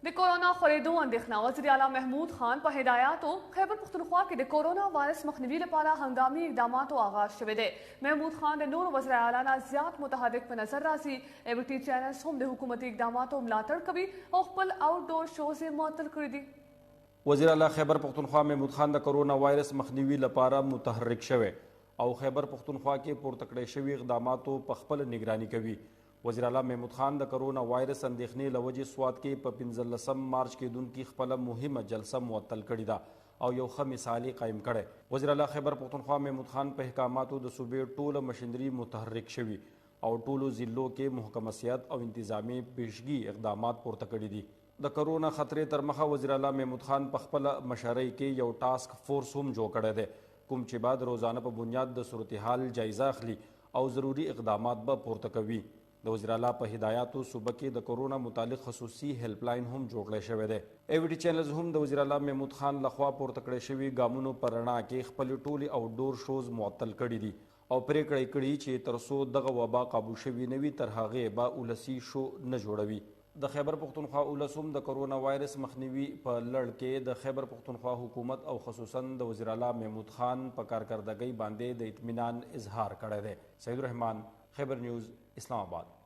د کورونا خورېدو اندېښنه وزیر اعلی محمود خان په هدایاتو خیبر پښتونخوا کې د کورونا وایرس مخنیوي لپاره هنګامي اقداماتو آغاز شوی دی. محمود خان د نورو وزیر اعلی نه زیات متحرک په نظر راځي. ای بي ټي چینلز هم د حکومتي اقداماتو ملاتړ کوي او خپل آوټ ډور شوز یې معطل کړي دي. وزیر اعلی خیبر پښتونخوا محمود خان د کورونا وایرس مخنیوي لپاره متحرک شوی او خیبر پښتونخوا کې پورته کړی شوي اقداماتو په خپل نگراني کوي. وزیر اعلی محمود خان د کرونا وایرس اندېښنې له وجې سوات کې په 15 مارچ کېدونکي خپله مهمه جلسه معطل کړې ده او یو ښه مثال یې قایم کړی. وزیر اعلی خیبر پښتونخوا محمود خان په احکاماتو د صوبې ټوله مشندري متحرک شوي او ټولو ضلعو کې محکمسیت او انتظامي پیشګي اقدامات پورته کړي دي. د کرونا خطرې تر مخه وزیر اعلی محمود خان په خپله مشرۍ کې یو ټاسک فورس هم جوړ کړی دی کوم چې بعد روزانه په بنیاد د صورتحال جایزه اخلي او ضروري اقدامات به پورته کوي. د وزیر اعلی په هدایاتو صوبه کې د کورونا متعلق خصوصي هیلپ لاین هم جوړ کړی شوی دی. ای وي ټي چینلز هم د وزیر اعلی محمود خان لخوا پورته کړی شوي ګامونو په رڼا کې خپلې ټولې آوټ ډور شوز معطل کړي دي او پریکړه یې کړې چې تر څو دغه وبا قابو شوي نه وي تر هغې به ولسي شو نه جوړوي. د خیبر پښتونخوا ولس هم د کرونا وایرس مخنیوي په لړ کې د خیبر پښتونخوا حکومت او خصوصا د وزیر اعلی محمود خان په کارکردګۍ باندې د اطمینان اظهار کړی دی. سعید الرحمان، خیبر نیوز، اسلام آباد.